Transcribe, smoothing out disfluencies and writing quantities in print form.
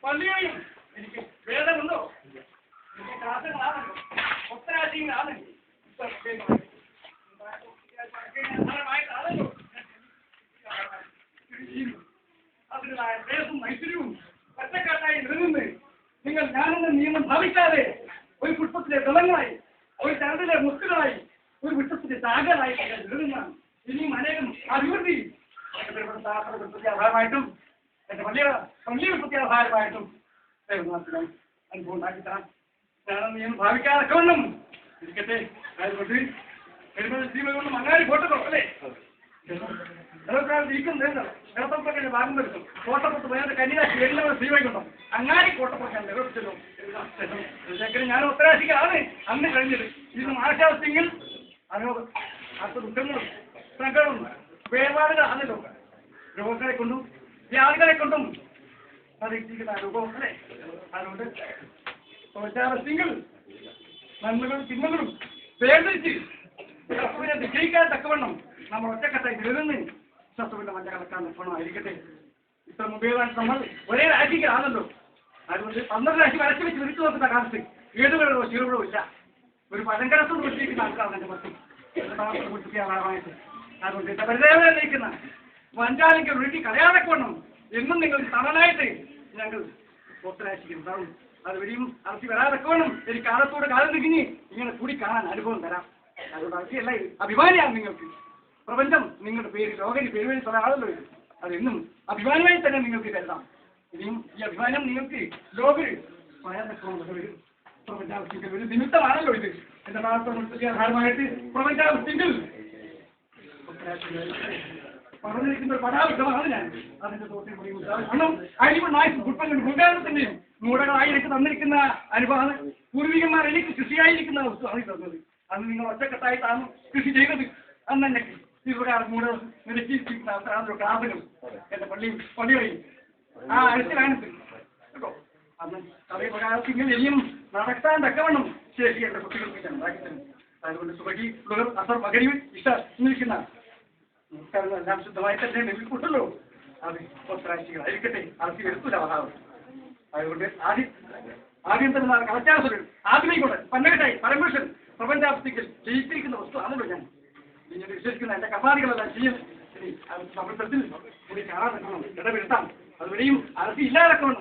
പള്ളിയും എനിക്ക് വേദമുണ്ടോ? എനിക്ക് ക്ലാസ്സുകളാണല്ലോ, ഒത്തരാശികളാണല്ലോ, അതിനായ ദേശവും ഐശ്വര്യവും ഒറ്റക്കെട്ടായി നിലനിന്ന് നിങ്ങൾ ഞാനെന്ന നിയമം ഭാവിക്കാതെ ഒരു പുഷ്പത്തിലെ ദളങ്ങളായി, ഒരു ചരടിലെ മുത്തുകളായി, ഒരു വൃക്ഷത്തിന്റെ ശാഖകളായി നിലനിന്നാണ് ഇനിയും അനേകം അഭിവൃദ്ധി ആധാരമായിട്ടും എന്റെ പള്ളി ആധാരമായിട്ടും അനുഭവം ഉണ്ടാക്കിത്തരാൻ ഞാനെന്ന് നിയമം ഭാവിക്കാതൊക്കെ വേണം ഇരിക്കട്ടെ. കൊണ്ട് മങ്ങാടി ഫോട്ടോ അല്ലേ ഇരിക്കുന്നത് ഭാഗം വരുത്തും കോട്ടപ്പുറത്ത് പോയാൽ കന്യാശി എല്ലാവരും ശ്രീവായിക്കൊണ്ടോ അങ്ങാടി കോട്ടപ്പുറത്താണ് നിറവേറ്റല്ലോ. ഞാൻ ഉത്തരാശിക്കാണ് അന്ന് കഴിഞ്ഞത്. ഇന്നും ആശാസ്യങ്ങൾ അതിനോട് അടുത്ത ദുഃഖങ്ങളും സങ്കടവും വേർപാടുകളാണല്ലോ. രോഗങ്ങളെ കൊണ്ടും വ്യാധികളെ കൊണ്ടും അറിയിച്ചിരിക്കുന്ന അനുഭവം അല്ലേ. അതുകൊണ്ട് ശോചാരസ്യങ്ങൾ നന്മകളും തിന്മകളും വേർതിരിച്ച് ശത്രുവിനെ വിജയിക്കാൻ തക്കവണ്ണം നമ്മൾ ഒറ്റക്കെട്ടായി നിലനിന്ന് ശത്രുവിന്റെ മറ്റ കലക്കാൻ നിൽക്കണമായിരിക്കട്ടെ. ഇത്ര മുമ്പേതാണ് നമ്മൾ ഒരേ രാശിക്കാണല്ലോ. അതുകൊണ്ട് 12 രാശി വരച്ചു വെച്ച് വിളിച്ചു നോക്കുന്ന കാലത്ത് ഏടുകളോ ചീറുകളോ ഇല്ല. ഒരു പഴങ്കരത്തോട് വെച്ചിരിക്കുന്ന ആൾക്കാരാണ് എൻ്റെ പത്തും കുട്ടിയാളായിട്ട്. അതുകൊണ്ട് എന്റെ പരിദേവനെ നയിക്കുന്ന വഞ്ചാലിക്ക് വീട്ടിൽ കളയാതൊക്കെ വേണം എന്നും നിങ്ങൾ തണലായിട്ട് ഞങ്ങൾ ഒത്തരാശിക്കുന്നുണ്ടാവും. അത് വഴിയും അറച്ചി വരാതൊക്കെ വേണം എനിക്ക് കാലത്തോട് കാലം തിരിഞ്ഞ് ഇങ്ങനെ കൂടി കാണാൻ അനുഭവം തരാം. അതുകൊണ്ട് അറച്ചിയല്ല അഭിമാനിയാണ് നിങ്ങൾക്ക്. പ്രപഞ്ചം നിങ്ങളുടെ പേര് ലോകരി പേര് വഴി പല ആളല്ലോ ഇത്. അതെന്നും അഭിമാനമായി തന്നെ നിങ്ങൾക്ക് കരുതാം. ഇനിയും ഈ അഭിമാനം നിങ്ങൾക്ക് ലോകര് പറയാതൊക്കെ വരും. പ്രപഞ്ചാവസ്ഥിക്കൽ ഒരു നിമിത്തമാണല്ലോ ഇത്. എന്റെ നാളത്തെ ആധാരമായിട്ട് പ്രപഞ്ചാവസ്ഥിക്കൽ പറഞ്ഞിരിക്കുന്ന ഒരു പടാവിധമാണ് ഞാൻ അതിന്റെ തോട്ടിൽ കാരണം അഴിമണ്ണായി ഉൾപ്പെടുന്നതിന്റെയും മൂടകളായി എനിക്ക് തന്നിരിക്കുന്ന അനുഭവം പൂർവികന്മാർ എനിക്ക് കൃഷിയായിരിക്കുന്ന വസ്തു ആണ് തന്നത്. അന്ന് നിങ്ങൾ ഒറ്റക്കെട്ടായി താനും കൃഷി ചെയ്തത് അന്ന് തന്നെ ഇപ്രകാരം മൂട നിരക്കിയിരിക്കുന്ന അവസരമാണല്ലോ ക്ലാസുകൾ എന്റെ പള്ളി വഴി ആ അടുത്തിലാണ് കേട്ടോ. അന്ന് അതേ പ്രകാരത്തിൽ ഇങ്ങനെ ഇനിയും നടത്താൻ തക്കവണ്ണം ശേഷി എന്റെ കുട്ടികൾക്ക് ഞാൻ ഉണ്ടാക്കി തരും. അതുകൊണ്ട് സുഖി അസർ പകരിവ് ഇഷ്ട എല്ലാം ശുദ്ധമായി തന്നെ ലഭിക്കുണ്ടല്ലോ. അത് ഒത്തരാശികളായിരിക്കട്ടെ. അറച്ചി വരുത്തില്ല അതാവ്. അതുകൊണ്ട് ആദ്യം തന്നെ കളച്ചാസുകൾ ആദ്യമേക്കൊണ്ട് പന്നകട്ടായി പരമേശ്വരൻ പ്രപഞ്ചാവസ്ഥയ്ക്ക് ജയിച്ചിരിക്കുന്ന വസ്തു ആണല്ലോ ഞാൻ പിന്നീട് വിശ്വസിക്കുന്ന എന്റെ കപാദികളെല്ലാം ചെയ്യും. സമൃദ്ധത്തിൽ കൂടി കാണാൻ നിൽക്കണം, ഇടപെടുത്താം. അതുവരെയും അറച്ചി ഇല്ലാതൊക്കെ